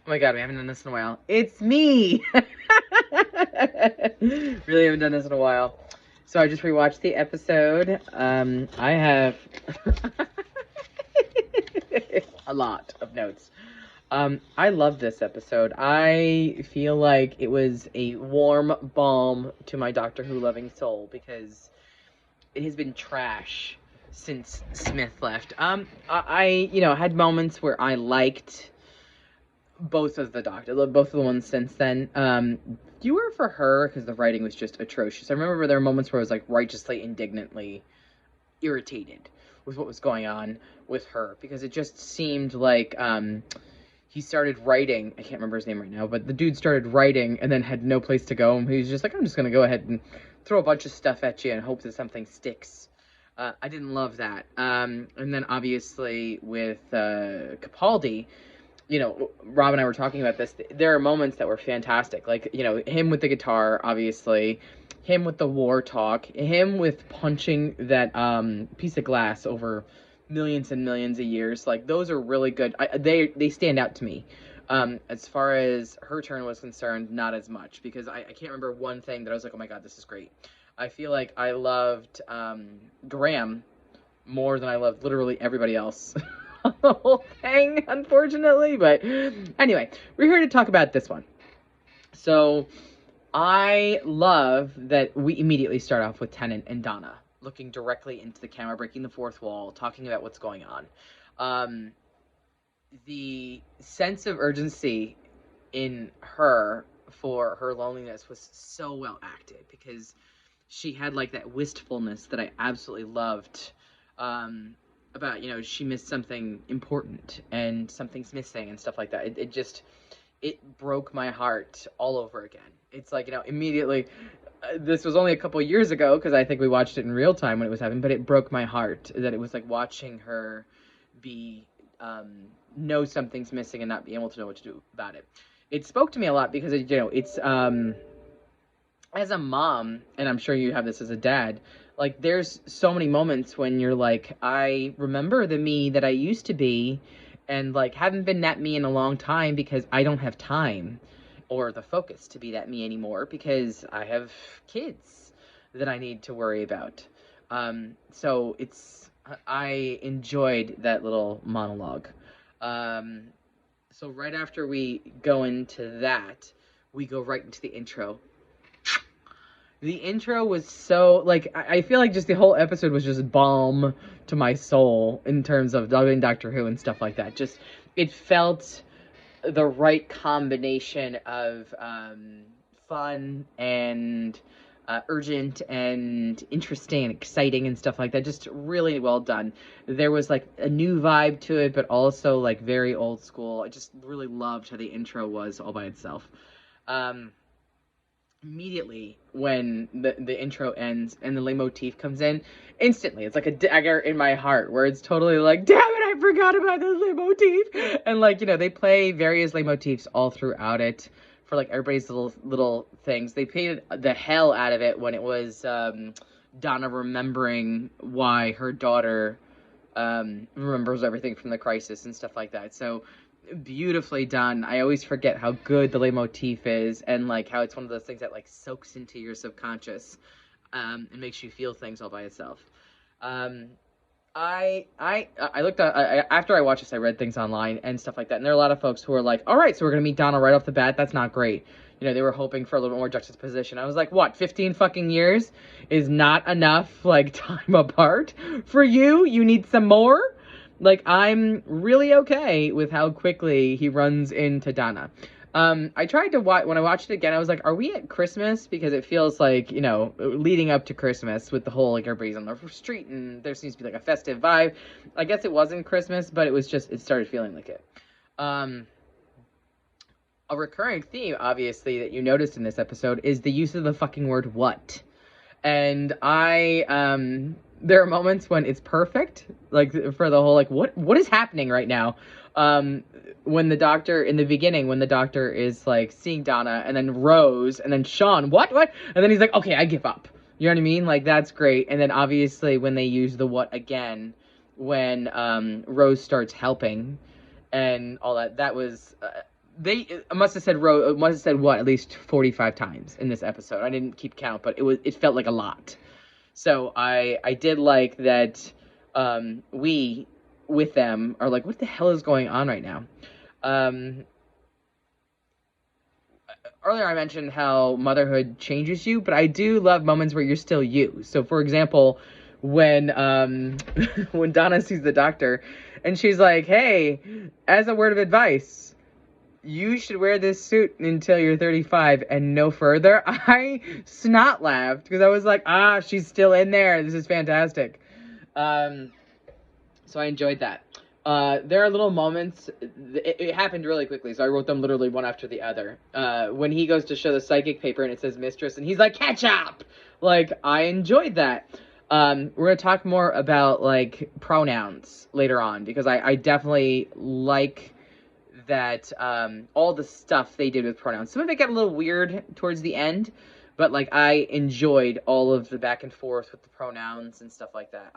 Oh my god, we haven't done this in a while. It's me! Really haven't done this in a while. So I just rewatched the episode. I have a lot of notes. I love this episode. I feel like it was a warm balm to my Doctor Who loving soul because it has been trash since Smith left. I had moments where I liked both of the ones since then. Fewer for her because the writing was just atrocious. I remember there were moments where I was like righteously, indignantly irritated with what was going on with her because it just seemed like he started writing. I can't remember his name right now, but the dude started writing and then had no place to go. And he was just like, I'm just gonna go ahead and throw a bunch of stuff at you and hope that something sticks. I didn't love that. And then obviously with Capaldi, Rob and I were talking about this. There are moments that were fantastic. Like, him with the guitar, obviously. Him with the war talk. Him with punching that piece of glass over millions and millions of years. Like, those are really good. They stand out to me. As far as her turn was concerned, not as much. Because I can't remember one thing that I was like, oh my god, this is great. I feel like I loved Graham more than I loved literally everybody else. The whole thing, unfortunately. But anyway, we're here to talk about this one. So I love that we immediately start off with Tennant and Donna looking directly into the camera, breaking the fourth wall, talking about what's going on. The sense of urgency in her for her loneliness was so well acted because she had like that wistfulness that I absolutely loved. About she missed something important and something's missing and stuff like that. It broke my heart all over again. It's like immediately. This was only a couple years ago because I think we watched it in real time when it was happening, but it broke my heart that it was like watching her be know something's missing and not be able to know what to do about it. It spoke to me a lot because it's as a mom, and I'm sure you have this as a dad, like there's so many moments when you're like, I remember the me that I used to be and like haven't been that me in a long time because I don't have time or the focus to be that me anymore because I have kids that I need to worry about. So I enjoyed that little monologue. So right after we go into that, we go right into the intro. The intro was so, like, I feel like just the whole episode was just balm to my soul in terms of loving Doctor Who and stuff like that. Just, it felt the right combination of fun and urgent and interesting and exciting and stuff like that. Just really well done. There was, like, a new vibe to it, but also, like, very old school. I just really loved how the intro was all by itself. Immediately when the intro ends and the leitmotif comes in, instantly it's like a dagger in my heart where it's totally like, damn it, I forgot about this leitmotif. And like, they play various leitmotifs all throughout it for like everybody's little things. They played the hell out of it when it was Donna remembering why her daughter remembers everything from the crisis and stuff like that. So beautifully done. I always forget how good the leitmotif is and like how it's one of those things that like soaks into your subconscious and makes you feel things all by itself. I looked at after I watched this, I read things online and stuff like that, and there are a lot of folks who are like, all right, so we're gonna meet Donna right off the bat. That's not great. They were hoping for a little bit more juxtaposition. I was like, what, 15 fucking years is not enough like time apart for you? You need some more? Like, I'm really okay with how quickly he runs into Donna. I tried to watch, when I watched it again, I was like, are we at Christmas? Because it feels like, leading up to Christmas with the whole, like, everybody's on the street and there seems to be, like, a festive vibe. I guess it wasn't Christmas, but it started feeling like it. A recurring theme, obviously, that you noticed in this episode is the use of the fucking word what. And there are moments when it's perfect, like for the whole, like, what is happening right now? When the doctor, in the beginning, when the doctor is like seeing Donna and then Rose and then Sean, what? And then he's like, okay, I give up. You know what I mean? Like, that's great. And then obviously when they use the what again, when Rose starts helping and all that, that was they must have said what, at least 45 times in this episode. I didn't keep count, but it felt like a lot. So I did like that. We with them are like, what the hell is going on right now? Um, Earlier I mentioned how motherhood changes you, but I do love moments where you're still you. So for example, when when Donna sees the doctor and she's like, "Hey, as a word of advice, you should wear this suit until you're 35 and no further." I snot laughed because I was like, she's still in there. This is fantastic. Um, so I enjoyed that. There are little moments. It happened really quickly, so I wrote them literally one after the other. When he goes to show the psychic paper and it says mistress, and he's like, catch up! Like, I enjoyed that. We're going to talk more about, like, pronouns later on, because I definitely like that, all the stuff they did with pronouns. Some of it got a little weird towards the end, but, like, I enjoyed all of the back and forth with the pronouns and stuff like that.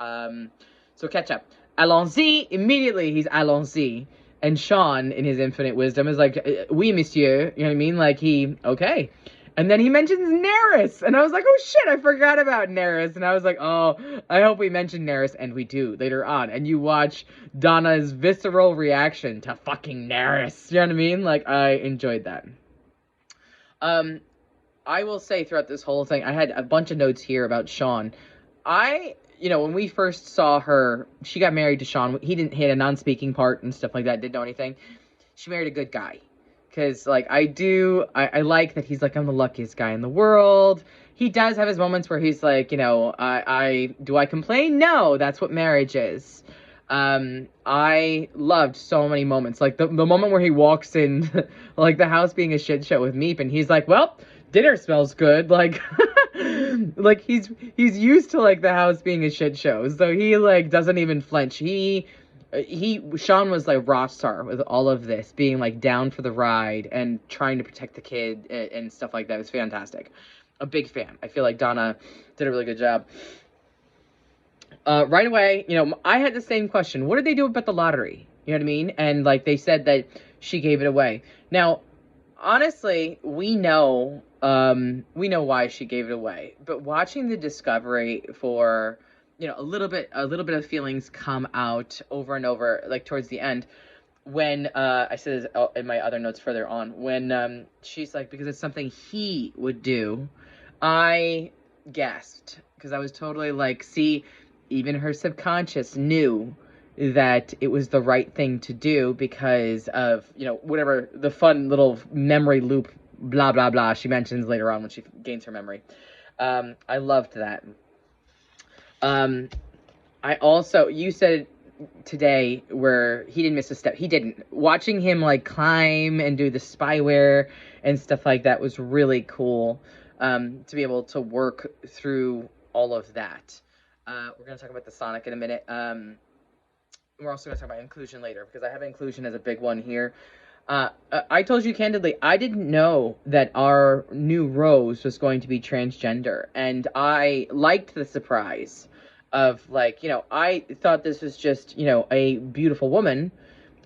So catch up. Allons-y, immediately he's allons-y. And Sean, in his infinite wisdom, is like, oui, monsieur. You know what I mean? Like, okay. And then he mentions Nerys. And I was like, oh, shit, I forgot about Nerys. And I was like, oh, I hope we mention Nerys. And we do later on. And you watch Donna's visceral reaction to fucking Nerys. You know what I mean? Like, I enjoyed that. I will say throughout this whole thing, I had a bunch of notes here about Sean. When we first saw her, she got married to Sean. He had a non-speaking part and stuff like that, didn't know anything. She married a good guy. Because, like, I like that he's like, I'm the luckiest guy in the world. He does have his moments where he's like, do I complain? No, that's what marriage is. I loved so many moments. Like, the moment where he walks in, like, the house being a shit show with Meep, and he's like, well, dinner smells good. Like, like, he's used to, like, the house being a shit show. So he, like, doesn't even flinch. Sean was, like, rock star with all of this, being, like, down for the ride and trying to protect the kid and stuff like that. It was fantastic. A big fan. I feel like Donna did a really good job. Right away, I had the same question. What did they do about the lottery? You know what I mean? And, like, they said that she gave it away. Now, honestly, we know why she gave it away. But watching the discovery for, a little bit of feelings come out over and over, like, towards the end, when, I said this in my other notes further on, when, she's like, because it's something he would do, I gasped. Because I was totally like, see, even her subconscious knew that it was the right thing to do because of, whatever the fun little memory loop, blah, blah, blah, she mentions later on when she gains her memory. I loved that. I also, you said today where he didn't miss a step. He didn't. Watching him, like, climb and do the spyware and stuff like that was really cool, to be able to work through all of that. We're going to talk about the Sonic in a minute. We're also going to talk about inclusion later, because I have inclusion as a big one here. I told you candidly, I didn't know that our new Rose was going to be transgender, and I liked the surprise of, like, I thought this was just, a beautiful woman,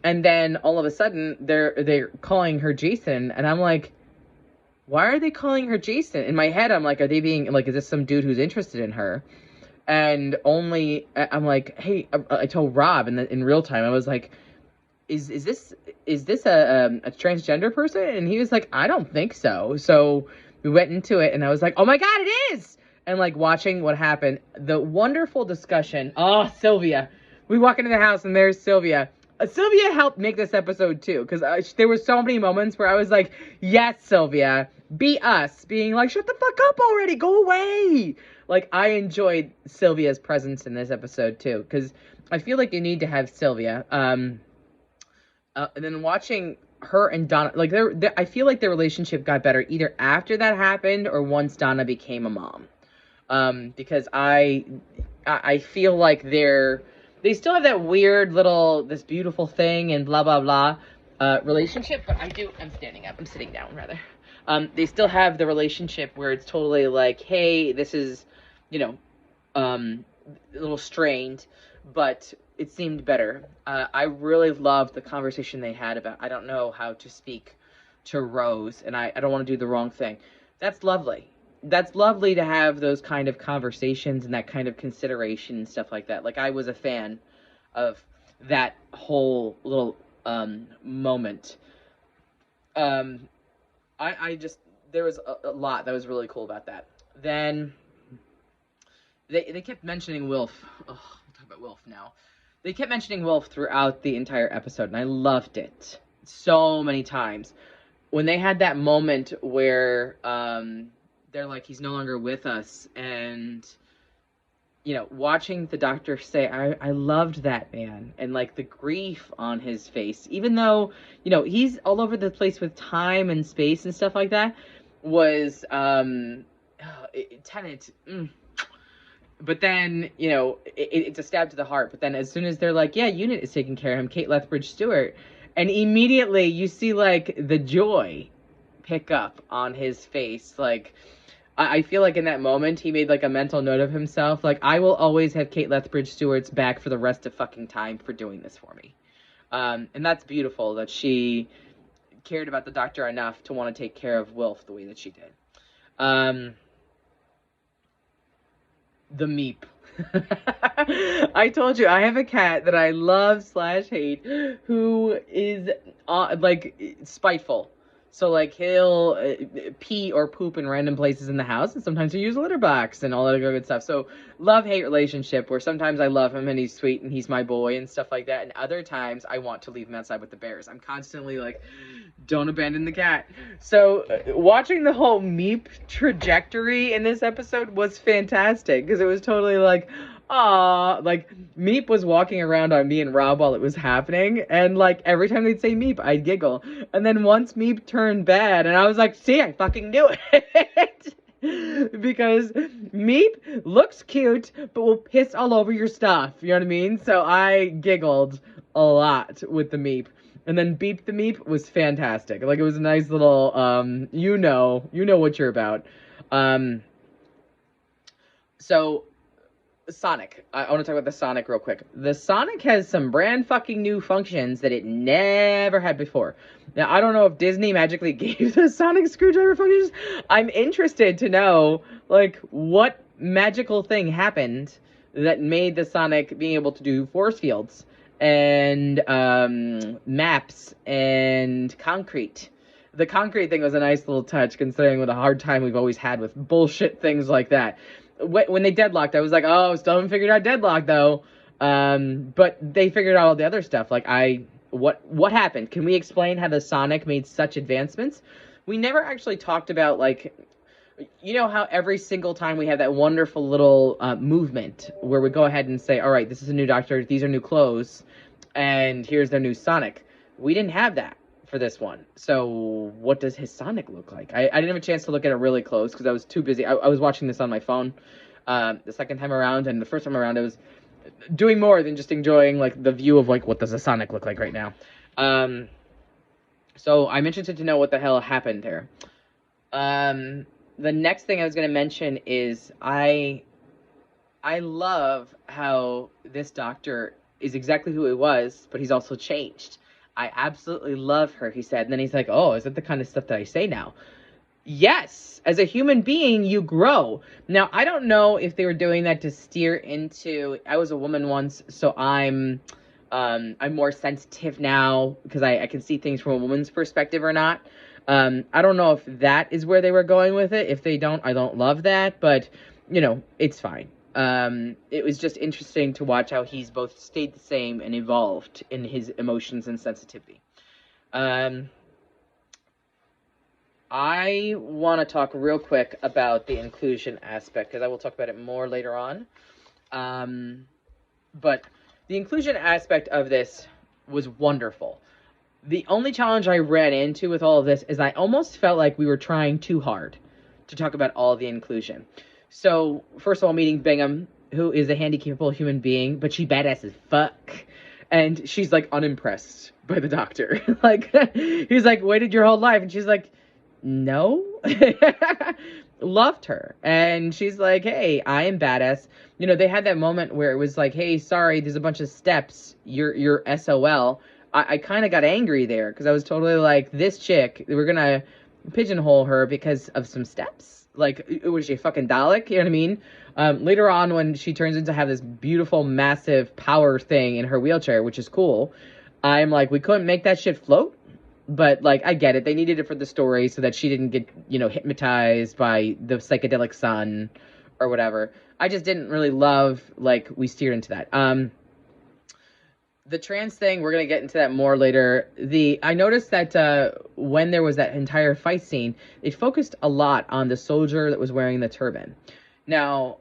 and then all of a sudden they're calling her Jason, and I'm like, why are they calling her Jason? In my head, I'm like, are they being, like, is this some dude who's interested in her? And I'm like, hey, I told Rob in real time, I was like, is this a transgender person? And he was like, I don't think so. So we went into it, and I was like, oh my God, it is! And, like, watching what happened, the wonderful discussion. Oh, Sylvia. We walk into the house, and there's Sylvia. Sylvia helped make this episode, too, because there were so many moments where I was like, yes, Sylvia, be us, being like, shut the fuck up already, go away. Like, I enjoyed Sylvia's presence in this episode, too, because I feel like you need to have Sylvia. And then watching her and Donna, like, I feel like their relationship got better either after that happened or once Donna became a mom. Because I feel like they still have that weird little, this beautiful thing and blah, blah, blah, relationship, but I'm standing up, I'm sitting down, rather. They still have the relationship where it's totally like, hey, this is, a little strained, but it seemed better. I really loved the conversation they had about, I don't know how to speak to Rose, and I don't want to do the wrong thing. That's lovely. That's lovely to have those kind of conversations and that kind of consideration and stuff like that. Like, I was a fan of that whole little moment. I just, there was a lot that was really cool about that. Then they kept mentioning Wilf. Oh, we'll talk about Wilf now. They kept mentioning Wilf throughout the entire episode, and I loved it so many times. When they had that moment where they're like, he's no longer with us, and watching the doctor say, I loved that man, and like the grief on his face, even though, he's all over the place with time and space and stuff like that, was Tennant. But then, it's a stab to the heart. But then as soon as they're like, yeah, Unit is taking care of him, Kate Lethbridge Stewart, and immediately you see like the joy pick up on his face. Like, I feel like in that moment he made like a mental note of himself. Like, I will always have Kate Lethbridge Stewart's back for the rest of fucking time for doing this for me. And that's beautiful that she cared about the doctor enough to want to take care of Wilf the way that she did. The Meep. I told you, I have a cat that I love / hate who is like spiteful. So like he'll pee or poop in random places in the house, and sometimes he'll use a litter box and all that good stuff. So love-hate relationship, where sometimes I love him and he's sweet and he's my boy and stuff like that, and other times I want to leave him outside with the bears. I'm constantly like, don't abandon the cat. So watching the whole Meep trajectory in this episode was fantastic, because it was totally like, like Meep was walking around on me and Rob while it was happening, and like every time they'd say Meep, I'd giggle. And then once Meep turned bad, and I was like, see, I fucking knew it. Because Meep looks cute, but will piss all over your stuff. You know what I mean? So I giggled a lot with the Meep. And then Beep the Meep was fantastic. Like, it was a nice little, you know what you're about. So Sonic. I want to talk about the Sonic real quick. The Sonic has some brand fucking new functions that it never had before. Now, I don't know if Disney magically gave the Sonic screwdriver functions. I'm interested to know, like, what magical thing happened that made the Sonic being able to do force fields and maps and concrete. The concrete thing was a nice little touch, considering what a hard time we've always had with bullshit things like that. When they deadlocked, I was like, oh, still haven't figured out deadlock, though. But they figured out all the other stuff. Like, what happened? Can we explain how the Sonic made such advancements? We never actually talked about, like, you know how every single time we have that wonderful little movement where we go ahead and say, all right, this is a new doctor, these are new clothes, and here's their new Sonic. We didn't have that for this one. So what does his Sonic look like? I didn't have a chance to look at it really close because I was too busy. I was watching this on my phone the second time around, and the first time around I was doing more than just enjoying like the view of like what does a Sonic look like right now. So I'm interested to know what the hell happened there. The next thing I was going to mention is I love how this doctor is exactly who he was, but he's also changed. I absolutely love her, he said. And then he's like, oh, is that the kind of stuff that I say now? Yes, as a human being, you grow. Now, I don't know if they were doing that to steer into, I was a woman once, so I'm more sensitive now because I can see things from a woman's perspective or not. I don't know if that is where they were going with it. If they don't, I don't love that, but, it's fine. It was just interesting to watch how he's both stayed the same and evolved in his emotions and sensitivity. I want to talk real quick about the inclusion aspect, because I will talk about it more later on. But the inclusion aspect of this was wonderful. The only challenge I ran into with all of this is I almost felt like we were trying too hard to talk about all the inclusion. So, first of all, meeting Bingham, who is a handy-capable human being, but she badass as fuck. And she's, like, unimpressed by the doctor. Like, he's like, waited your whole life. And she's like, no. loved her. And she's like, hey, I am badass. You know, they had that moment where it was like, hey, sorry, there's a bunch of steps. You're SOL. I kind of got angry there because I was totally like, this chick, we're going to pigeonhole her because of some steps. Like, was she a fucking Dalek? You know what I mean? Later on, when she turns into have this beautiful, massive power thing in her wheelchair, which is cool, I'm like, we couldn't make that shit float. But, like, I get it. They needed it for the story so that she didn't get, you know, hypnotized by the psychedelic sun or whatever. I just didn't really love, like, we steered into that. The trans thing, we're going to get into that more later. I noticed that when there was that entire fight scene, it focused a lot on the soldier that was wearing the turban. Now,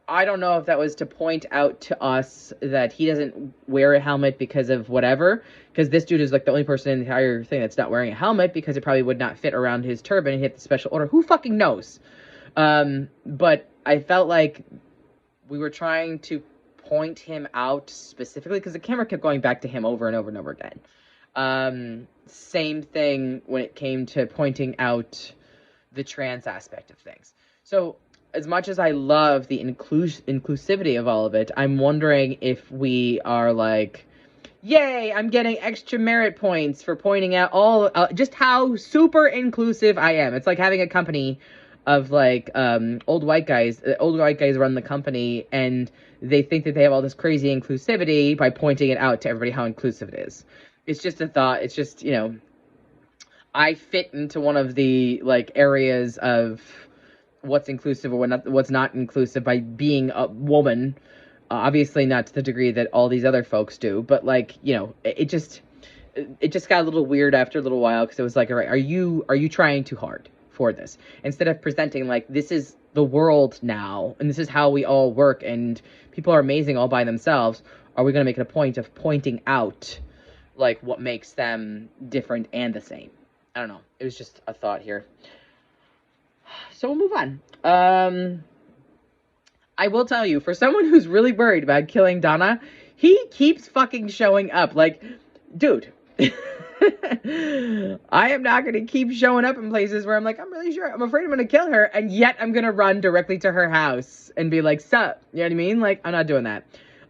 I don't know if that was to point out to us that he doesn't wear a helmet because of whatever, because this dude is like the only person in the entire thing that's not wearing a helmet because it probably would not fit around his turban and hit the special order. Who fucking knows? But I felt like we were trying to point him out specifically because the camera kept going back to him over and over and over again. Same thing when it came to pointing out the trans aspect of things. So as much as I love the inclusivity of all of it, I'm wondering if we are like, yay, I'm getting extra merit points for pointing out all just how super inclusive I am. It's like having a company of like old white guys. Old white guys run the company and they think that they have all this crazy inclusivity by pointing it out to everybody how inclusive it is. It's just a thought. It's just, you know, I fit into one of the like areas of what's inclusive or what's not inclusive by being a woman. Obviously not to the degree that all these other folks do, but like, you know, it just got a little weird after a little while because it was like, all right, are you trying too hard for this? Instead of presenting like, this is the world now and this is how we all work and people are amazing all by themselves, are we going to make it a point of pointing out like what makes them different and the same? I don't know. It was just a thought here. So we'll move on. I will tell you, for someone who's really worried about killing Donna, he keeps fucking showing up. Like, dude, I am not going to keep showing up in places where I'm like, I'm really sure, I'm afraid I'm going to kill her, and yet I'm going to run directly to her house and be like, sup? You know what I mean? Like, I'm not doing that.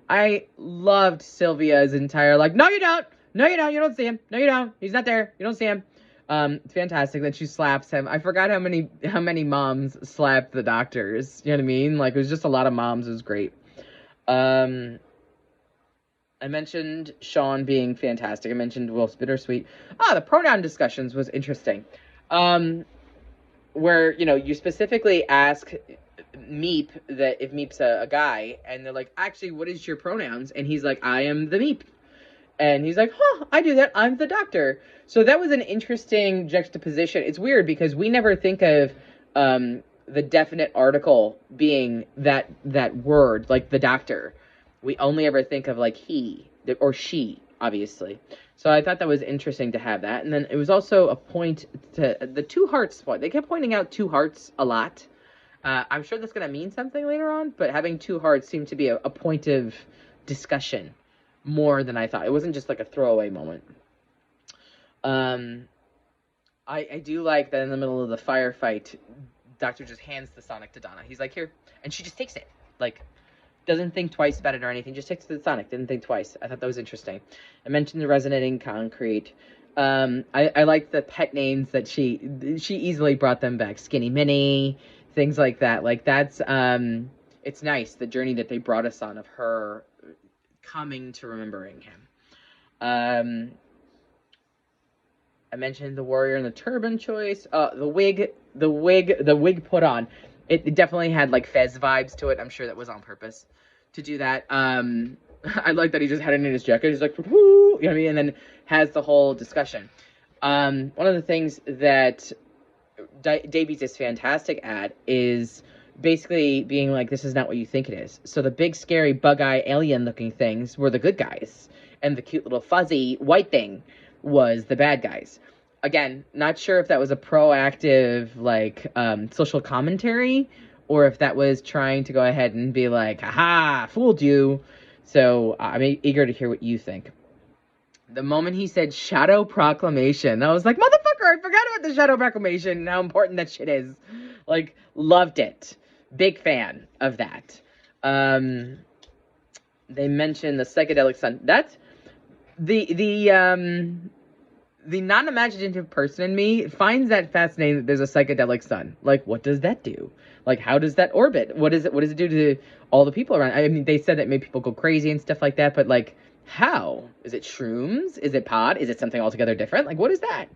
I loved Sylvia's entire, like, no, you don't. No, you don't. You don't see him. No, you don't. He's not there. You don't see him. It's fantastic that she slaps him. I forgot how many moms slapped the doctors. You know what I mean? Like, it was just a lot of moms. It was great. I mentioned Sean being fantastic. I mentioned Wolf's Bittersweet. The pronoun discussions was interesting. Where, you know, you specifically ask Meep that if Meep's a guy, and they're like, actually, what is your pronouns? And he's like, I am the Meep. And he's like, I do that. I'm the doctor. So that was an interesting juxtaposition. It's weird because we never think of the definite article being that word, like the doctor. We only ever think of like he or she, obviously. So I thought that was interesting to have that. And then it was also a point to the two hearts point. They kept pointing out two hearts a lot. I'm sure that's going to mean something later on, but having two hearts seemed to be a point of discussion more than I thought. It wasn't just like a throwaway moment. I do like that in the middle of the firefight, Doctor just hands the Sonic to Donna. He's like, here. And she just takes it. Like, doesn't think twice about it or anything. Just takes the Sonic. Didn't think twice. I thought that was interesting. I mentioned the resonating concrete. I liked the pet names that she easily brought them back. Skinny Minnie, things like that. Like, that's, it's nice, the journey that they brought us on of her coming to remembering him. I mentioned the warrior and the turban choice. The wig put on. It definitely had like Fez vibes to it. I'm sure that was on purpose to do that. I like that he just had it in his jacket. He's like, woo, you know what I mean? And then has the whole discussion. One of the things that Davies is fantastic at is basically being like, this is not what you think it is. So the big, scary, bug-eye, alien-looking things were the good guys. And the cute little fuzzy white thing was the bad guys. Again, not sure if that was a proactive, like, social commentary, or if that was trying to go ahead and be like, haha, fooled you. So I'm eager to hear what you think. The moment he said Shadow Proclamation, I was like, motherfucker, I forgot about the Shadow Proclamation and how important that shit is. Like, loved it. Big fan of that. Um, they mentioned the psychedelic sun. That's the non-imaginative person in me finds that fascinating that there's a psychedelic sun. Like, what does that do? Like, how does that orbit? What does it do to all the people around? I mean, they said that made people go crazy and stuff like that, but like, how? Is it shrooms? Is it pot? Is it something altogether different? Like, what is that?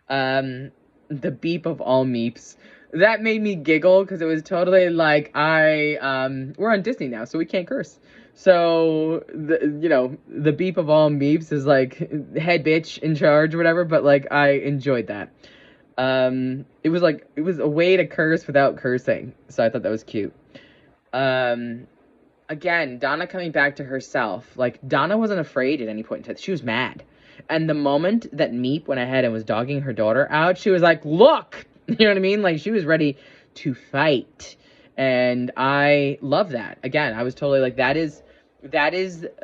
The beep of all meeps. That made me giggle because it was totally like we're on Disney now, so we can't curse. So the beep of all meeps is like head bitch in charge or whatever, but like I enjoyed that. It was a way to curse without cursing, so I thought that was cute. Um, Again, Donna coming back to herself. Like, Donna wasn't afraid at any point in time. She was mad. And the moment that Meep went ahead and was dogging her daughter out, she was like, look! You know what I mean? Like, she was ready to fight. And I love that. Again, I was totally like, that is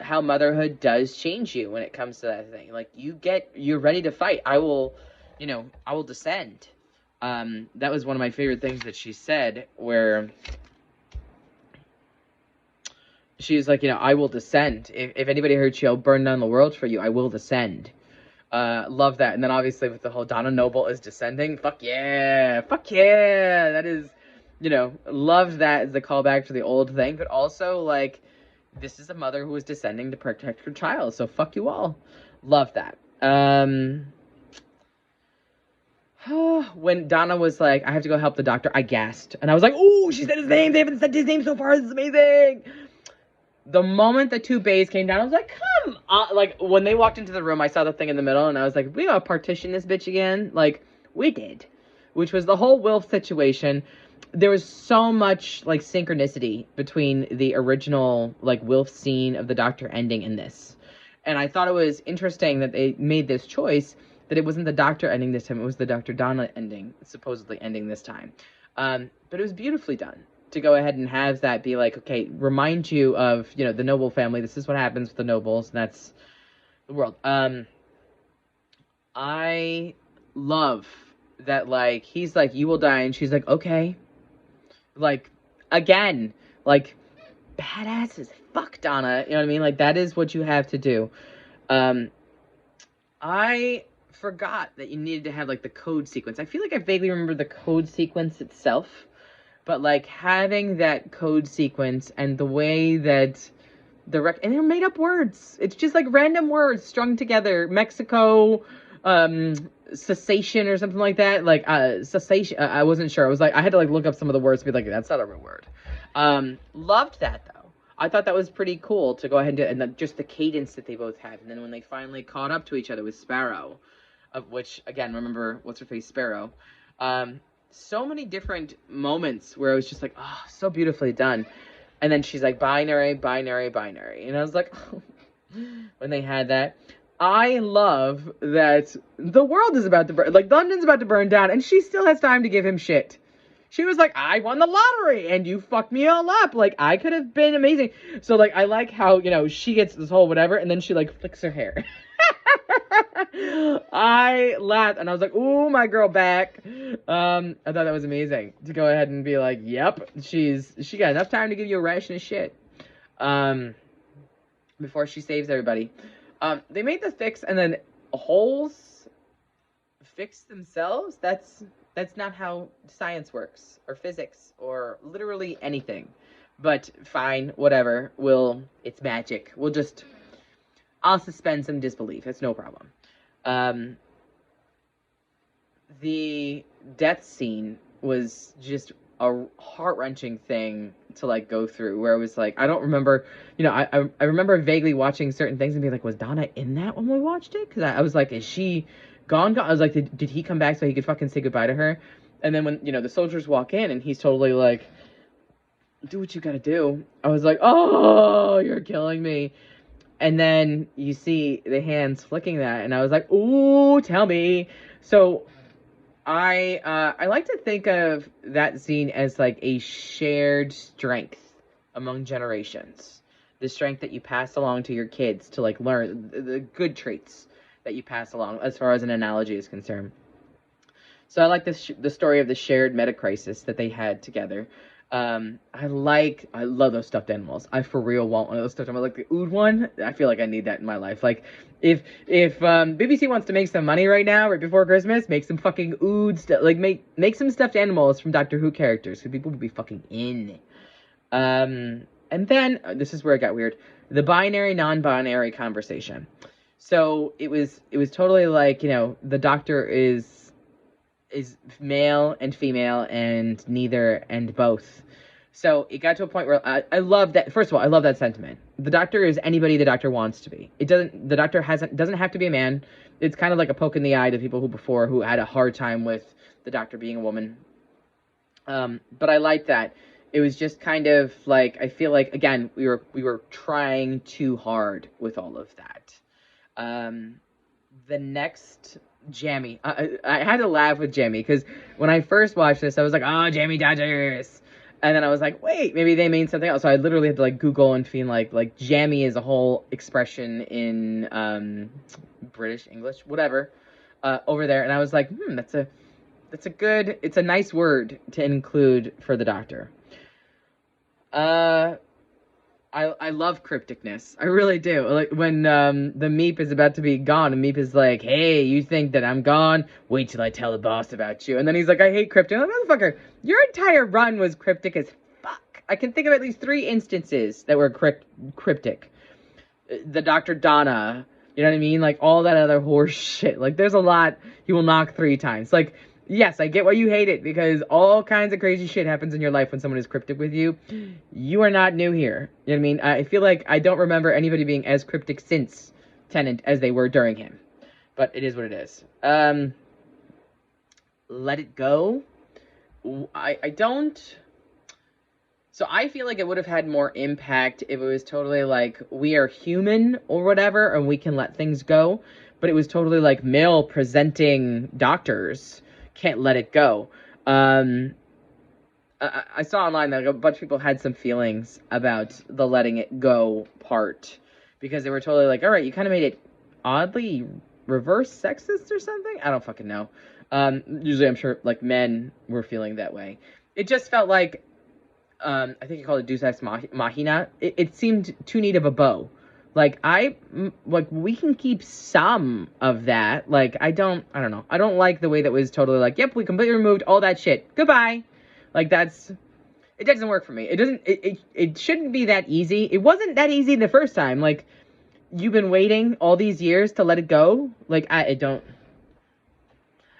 how motherhood does change you when it comes to that thing. Like, you're ready to fight. I will descend. That was one of my favorite things that she said, where she's like, I will descend. If anybody hurts you, I'll burn down the world for you. I will descend. Love that. And then obviously with the whole Donna Noble is descending. Fuck yeah. Fuck yeah. That is, loved that as the callback to the old thing. But also, like, this is a mother who is descending to protect her child. So fuck you all. Love that. When Donna was like, I have to go help the doctor, I gasped. And I was like, ooh, she said his name. They haven't said his name so far. This is amazing. The moment the two bays came down, I was like, come on. Like, when they walked into the room, I saw the thing in the middle, and I was like, we gotta partition this bitch again. Like, we did. Which was the whole Wilf situation. There was so much, like, synchronicity between the original, like, Wilf scene of the Doctor ending and this. And I thought it was interesting that they made this choice, that it wasn't the Doctor ending this time, it was the Dr. Donna ending, supposedly ending this time. But it was beautifully done to go ahead and have that be like, okay, remind you of, the Noble family. This is what happens with the Nobles, and that's the world. I love that, like, he's like, you will die, and she's like, okay. Like, again, like, badass as fuck, Donna. You know what I mean? Like, that is what you have to do. I forgot that you needed to have, like, the code sequence. I feel like I vaguely remember the code sequence itself. But, like, having that code sequence and the way that and they're made up words. It's just, like, random words strung together. Mexico, cessation or something like that. Like, cessation. I wasn't sure. I was like, I had to, like, look up some of the words to be like, that's not a real word. Loved that, though. I thought that was pretty cool to go ahead and just the cadence that they both had. And then when they finally caught up to each other with Sparrow, of which, again, remember, what's her face, Sparrow. So many different moments where it was just like, oh, so beautifully done. And then she's like, binary, binary, binary. And I was like, oh, when they had that. I love that the world is about to burn, like, London's about to burn down, and she still has time to give him shit. She was like, I won the lottery, and you fucked me all up. Like, I could have been amazing. So, like, I like how, she gets this whole whatever, and then she, like, flicks her hair. I laughed, and I was like, ooh, my girl back. I thought that was amazing to go ahead and be like, yep, she got enough time to give you a ration of shit. Before she saves everybody. They made the fix, and then holes fix themselves. That's not how science works, or physics, or literally anything. But fine, whatever. It's magic. I'll suspend some disbelief. It's no problem. The death scene was just a heart-wrenching thing to, like, go through, where it was like, I don't remember, I remember vaguely watching certain things and being like, was Donna in that when we watched it? Because I was like, is she gone? I was like, did he come back so he could fucking say goodbye to her? And then when, the soldiers walk in and he's totally like, do what you gotta do. I was like, oh, you're killing me. And then you see the hands flicking that, and I was like, ooh, tell me. So I like to think of that scene as, like, a shared strength among generations. The strength that you pass along to your kids to, like, learn the good traits that you pass along, as far as an analogy is concerned. So I like this the story of the shared meta crisis that they had together. I love those stuffed animals. I for real want one of those stuffed animals, like the Ood one. I feel like I need that in my life. Like if BBC wants to make some money right now, right before Christmas, make some fucking Ood stuff. Like make some stuffed animals from Doctor Who characters, because people would be fucking in. And then this is where it got weird. The binary non-binary conversation. So it was totally like, the Doctor is male and female and neither and both. So it got to a point where I love that. First of all, I love that sentiment. The Doctor is anybody the Doctor wants to be. The Doctor doesn't have to be a man. It's kind of like a poke in the eye to people who had a hard time with the Doctor being a woman. But I like that. It was just kind of like, I feel like, again, we were trying too hard with all of that. The next Jamie. I had to laugh with Jamie because when I first watched this, I was like, oh, Jamie Dodgers. And then I was like, wait, maybe they mean something else. So I literally had to Google and find like jammy is a whole expression in British English, whatever, over there. And I was like, it's a nice word to include for the Doctor. I love crypticness. I really do. Like when the Meep is about to be gone, and Meep is like, hey, you think that I'm gone? Wait till I tell the boss about you. And then he's like, I hate cryptic. I'm like, motherfucker, your entire run was cryptic as fuck. I can think of at least 3 instances that were cryptic. The Dr. Donna, you know what I mean? Like all that other horse shit. Like there's a lot you will knock 3 times. Like, yes, I get why you hate it, because all kinds of crazy shit happens in your life when someone is cryptic with you. You are not new here. You know what I mean? I feel like I don't remember anybody being as cryptic since Tennant as they were during him. But it is what it is. Let It Go. I don't... So I feel like it would have had more impact if it was totally like, we are human or whatever, and we can let things go. But it was totally like male presenting doctors can't let it go. I saw online that a bunch of people had some feelings about the letting it go part, because they were totally like, all right, you kind of made it oddly reverse sexist or something. I don't fucking know. Usually I'm sure like men were feeling that way. It just felt like, I think you called it Deus Ex Machina. It seemed too neat of a bow. Like, we can keep some of that. Like, I don't know. I don't like the way that was totally like, yep, we completely removed all that shit. Goodbye. Like, it doesn't work for me. It shouldn't be that easy. It wasn't that easy the first time. Like, you've been waiting all these years to let it go. Like, I don't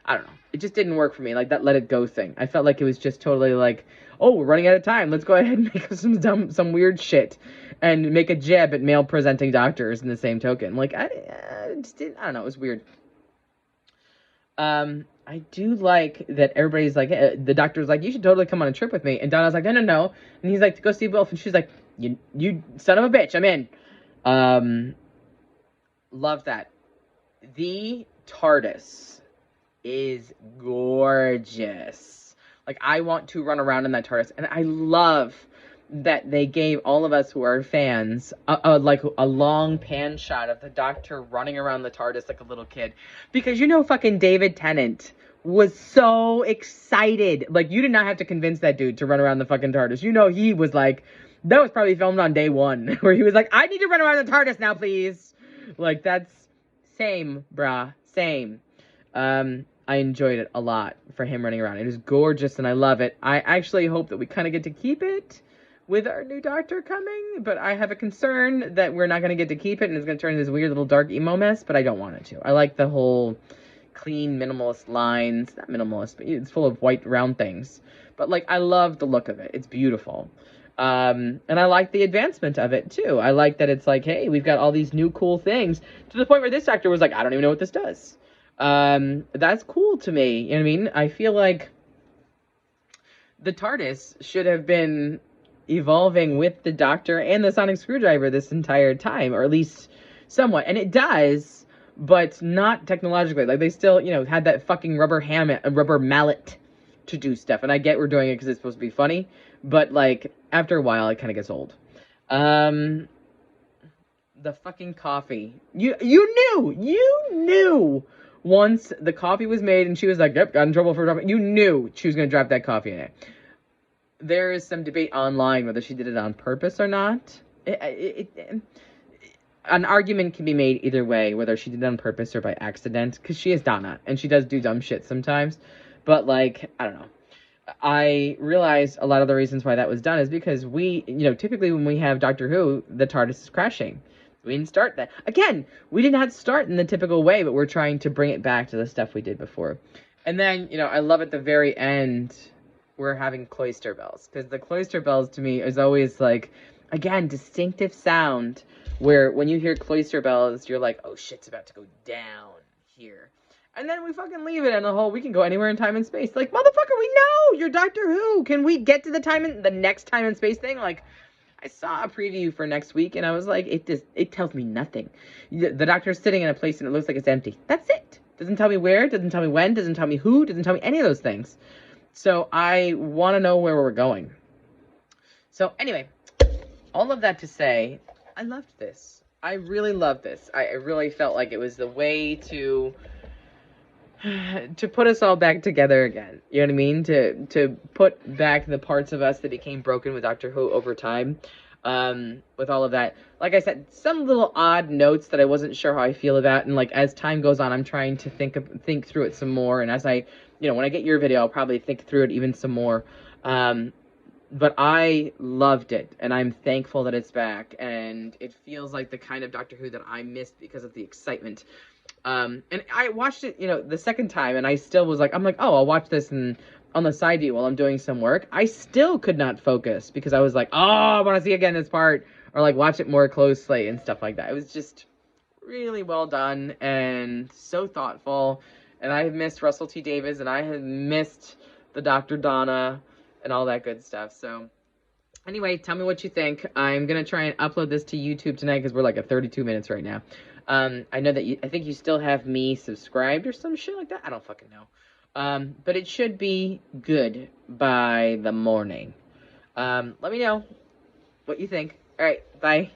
know. It just didn't work for me, like that let it go thing. I felt like it was just totally like, oh, we're running out of time. Let's go ahead and make some weird shit and make a jab at male presenting doctors in the same token. Like, I just didn't, I don't know, it was weird. I do like that everybody's like, the doctor's like, you should totally come on a trip with me. And Donna's like, no. And he's like, to go see Wilf. And she's like, you son of a bitch, I'm in. Love that. The TARDIS is gorgeous. Like, I want to run around in that TARDIS, and I love that they gave all of us who are fans like a long pan shot of the Doctor running around the TARDIS like a little kid, because fucking David Tennant was so excited. Like, you did not have to convince that dude to run around the fucking TARDIS. He was like, that was probably filmed on day 1 where he was like, I need to run around the TARDIS now, please. Like, that's same, brah, same. I enjoyed it a lot for him running around. It is gorgeous, and I love it. I actually hope that we kind of get to keep it with our new Doctor coming, but I have a concern that we're not going to get to keep it, and it's going to turn into this weird little dark emo mess, but I don't want it to. I like the whole clean, minimalist lines. Not minimalist, but it's full of white round things. But, like, I love the look of it. It's beautiful. And I like the advancement of it, too. I like that it's like, hey, we've got all these new cool things, to the point where this Doctor was like, I don't even know what this does. That's cool to me. You know what I mean? I feel like the TARDIS should have been evolving with the Doctor and the Sonic Screwdriver this entire time, or at least somewhat. And it does, but not technologically. Like, they still, had that fucking rubber mallet to do stuff. And I get we're doing it because it's supposed to be funny, but, like, after a while, it kind of gets old. The fucking coffee. You knew once the coffee was made and she was like, yep, got in trouble for dropping, you knew she was going to drop that coffee in it. There is some debate online whether she did it on purpose or not. An argument can be made either way, whether she did it on purpose or by accident, because she is Donna, and she does do dumb shit sometimes. But, like, I don't know. I realized a lot of the reasons why that was done is because typically when we have Doctor Who, the TARDIS is crashing. We didn't start that. Again, we did not start in the typical way, but we're trying to bring it back to the stuff we did before. And then, I love at the very end, we're having cloister bells. Because the cloister bells, to me, is always, like, again, distinctive sound, where when you hear cloister bells, you're like, oh, shit's about to go down here. And then we fucking leave it, and we can go anywhere in time and space. Like, motherfucker, we know you're Doctor Who. Can we get to the next time and space thing? Like, I saw a preview for next week, and I was like, it tells me nothing. The Doctor's sitting in a place, and it looks like it's empty. That's it. Doesn't tell me where, doesn't tell me when, doesn't tell me who, doesn't tell me any of those things. So I want to know where we're going. So anyway, all of that to say, I loved this. I really loved this. I really felt like it was the way to put us all back together again. You know what I mean? To put back the parts of us that became broken with Doctor Who over time. With all of that. Like I said, some little odd notes that I wasn't sure how I feel about, and like as time goes on, I'm trying to think through it some more, and as I, when I get your video, I'll probably think through it even some more. But I loved it, and I'm thankful that it's back, and it feels like the kind of Doctor Who that I missed because of the excitement. And I watched it, the second time, and I still was like, oh, I'll watch this and on the side view while I'm doing some work. I still could not focus because I was like, oh, I want to see again this part, or like watch it more closely and stuff like that. It was just really well done and so thoughtful. And I have missed Russell T Davies, and I have missed the Dr. Donna and all that good stuff. So anyway, tell me what you think. I'm going to try and upload this to YouTube tonight because we're like at 32 minutes right now. I know that I think you still have me subscribed or some shit like that. I don't fucking know. But it should be good by the morning. Let me know what you think. All right, bye.